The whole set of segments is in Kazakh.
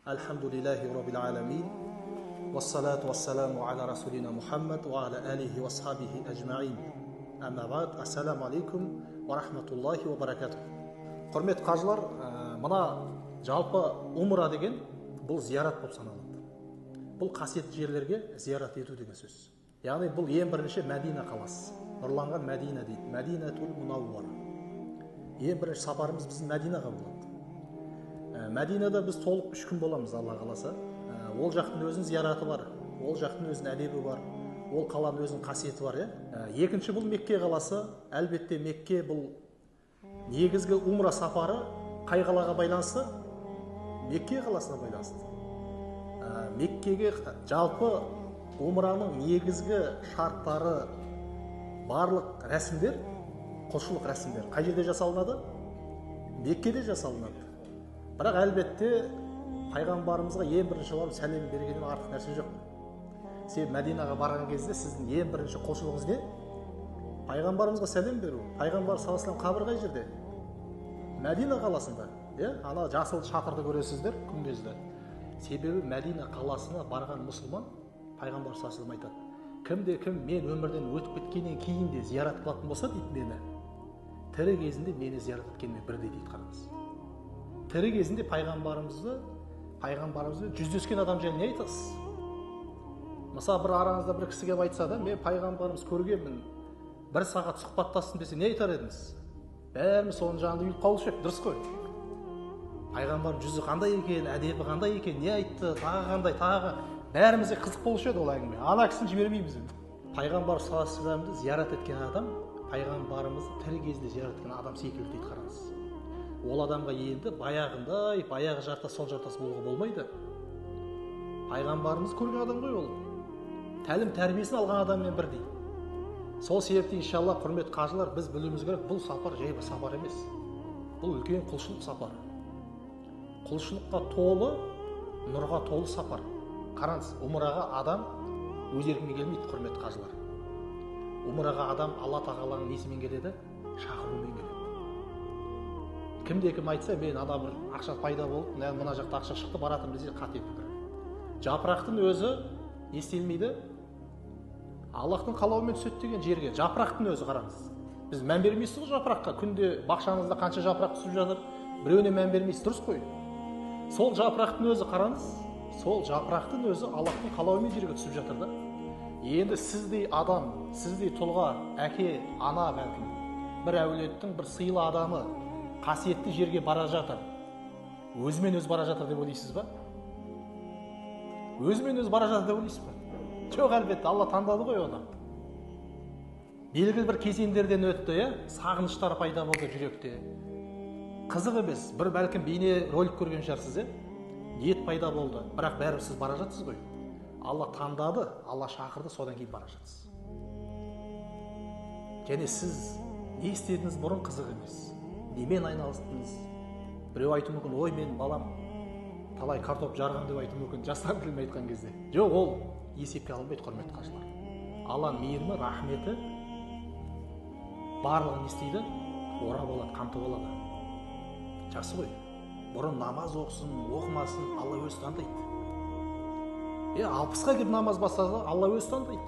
Alhamdulillahi Rabbil Alamin. Wassalatu wassalamu ala Rasulina Muhammad wa ala alihi wa ashabihi ajma'in. Amma ba'd. Assalamu alaikum wa rahmatullahi wa barakatuh. Құрметті қажылар, мына жалпы умра деген бұл зиярат болып саналады. Бұл қасиетті жерлерге зиярат ету деген сөз. Яғни бұл ең бірінші Мәдина қаласы. Нұрланған Мәдина дейді. Мәдинатул Мунаввара. Ең бірінші сапарымыз біздің Мәдинаға болады. Мәдинада біз толық 3 күн боламыз, Алла қаласа. Ол жақтың өзінің зияраты бар, ол жақтың өзінің әдебі бар, ол қаланың өзінің қасиеті бар. Екінші бұл Мекке қаласы. Әлбетте Мекке бұл негізгі умра сапары қай қалаға байланысты? Мекке қаласына байланысты. Меккеге жалпы умраның негізгі шарттары, барлық рәсімдер, құлшылық рәсімдер қай жерде жасалынады? Меккеде жасалынады. Бірақ әлбетте пайғамбарымызға ең бірінші барып сәлем бергеннен артық нәрсе жоқ. Себебі Мәдинаға барған кезде сіздің ең бірінші құлшылығыңыз не? Пайғамбарымызға сәлем беру. Пайғамбар саллаллаху алейхи вассалам қабірі қай жерде? Мәдина қаласында. Ана жасыл шатырды көресіздер күмбезді. Себебі Мәдина қаласына барған мұсылман пайғамбар саллаллаху алейхи вассалам айтады: кімде-кім мен өмірден өтіп кеткеннен кейін де зиярат қылатын болса дейді мені, тірі кезінде мені зиярат еткенмен бірдей дейді. Қараңыз. Тірі кезінде пайғамбарымызбен жүздескен адам жайлы не айтасыз? Мысалы, бір араңызда бір кісіге айтса да, мен пайғамбарымыз көргенмін, 1 сағат сұхбаттастым десе, не айтар едіңіз? Бәріміз соның жанында үйіліп қалушы ек, дұрыс қой. Пайғамбар жүзі қандай екен, әдебі қандай екен, не айтты, тағы қандай, тағы бәрімізге қызық болушы еді ол әңгіме. Ана кісіні жібермейміз енді. Пайғамбар саллаллаху алейхи вассаламды зиярат еткен адам, пайғамбарымызды тірі кезінде зиярат еткен адам секілді дейді. Қараңыз. Ол адамға енді баяғы жарта сол жартасы болуға болмайды. Пайғамбарымыз көрген адам ғой ол. Тәлім тәрбиесін алған адаммен бірдей. Сол себепті иншалла құрметті қажылар, біз білуіміз керек, бұл сапар жай бір сапар емес. Бұл үлкен құлшылық сапар. Құлшылыққа толы, нұрға толы сапар. Қараңыз, умраға адам өз еркімен келмейді, құрметті қажылар. Умраға адам Алла тағаланың несімен келеді? Шақыруымен келеді. Кімде-кім айтса, мен ана бір ақша пайда болып, мына жақта ақша шықты, баратым десе, қате пікір. Жапырақтың өзі не істелмейді? Аллахтың қалауымен түседі деген жерге. Жапырақтың өзі, қараңыз. Біз мән бермейсіз ғой жапыраққа. Күнде бақшаңызда қанша жапырақ түсіп жатыр, біреуіне мән бермейсіз, дұрыс қой. Сол жапырақтың өзі, қараңыз, сол жапырақтың өзі Аллахтың қалауымен жерге түсіп жатыр да. Енді сіздей адам, сіздей тұлға, әке, ана бәлкім, бір әулеттің бір сыйлы адамы қасиетті жерге бара жатыр. Өзімен өз бара жатыр деп ойлайсыз ба? Өзімен өз бара жатыр деп ойлайсыз ба? Жоқ, әлбетте, Алла таңдады ғой оны. Белгілі бір кезеңдерден өтті, сағыныштар пайда болды жүректе. Қызық емес, бір бәлкім бейне ролик көрген шығарсыз, ниет пайда болды. Бірақ бәрібір сіз бара жатсыз ғой. Алла таңдады, Алла шақырды, содан кейін бара жатсыз. Және сіз не істедіңіз бұрын қызық емес. Немен айналыстыңыз? Біреу айту мүмкін, ой, мен балам талай картоп жарғам деп айту мүмкін, жастар тілімен айтқан кезде. Жоқ, ол есепке алынбайды, құрметті қажылар. Алланың мейірімі, рахметі барлығын істейді, орап алады, қамтып алады. Жақсы ғой. Бұрын намаз оқысын, оқымасын, Алла өзі таңдайды. 60-қа келіп намаз бастаса, Алла өзі таңдайды.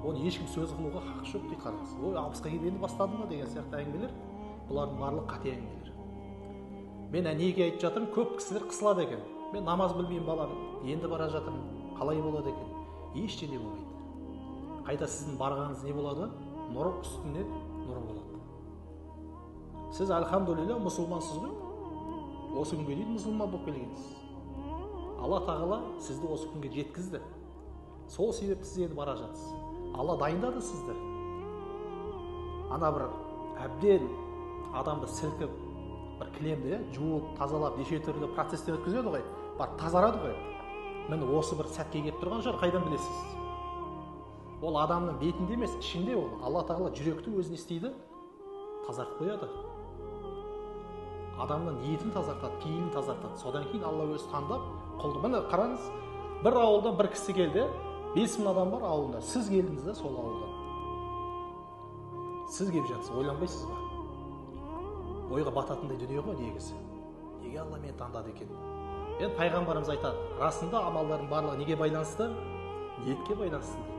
Оны ешкім сөз қылуға хақы жоқ дейді. Қараңыз. Ой, 60-қа келіп енді бастадым ба деген сияқты әңгімелер, бұлардың барлығы қате әңгімелер. Мен неге айтып жатырмын? Көп кісілер қысылады екен. Мен намаз білмеймін балам, енді бара жатырмын, қалай болады екен? Ештеңе болмайды. Қайта сіздің барғаныңыз не болады? Нұр үстіне нұр болады. Сіз альхамдулилля мұсылмансыз ғой. Осы күнге дейін мұсылман болып келгенсіз. Алла тағала сізді осы күнге жеткізді. Сол себепті сіз енді бара жатсыз. Алла дайындады сізді. Ана бір әбден адамды сілкіп, бір кілемді жуып, тазалап, неше түрлі процестен өткізеді ғой. Бар тазарады ғой. Міне осы бір сәтке келіп тұрған шығар, қайдан білесіз? Ол адамның бетінде емес, ішінде ол. Алла тағала жүректі өзіне істейді, тазартып қояды. Адамның ниетін тазартады, пейілін тазартады. Содан кейін Алла өзі таңдап құлды. Міне қараңыз, бір ауылдан бір кісі келді, 5000 адам бар ауылда. Сіз келдіңіз де сол ауылдан. Сіз келіп жатсыз, ойланбайсыз ба? Ойға бататындай дүние ғой негізі. Неге Алла мені таңдады екен? Енді пайғамбарымыз айтады, расында амалдардың барлығы неге байланысты? Ниетке байланысты.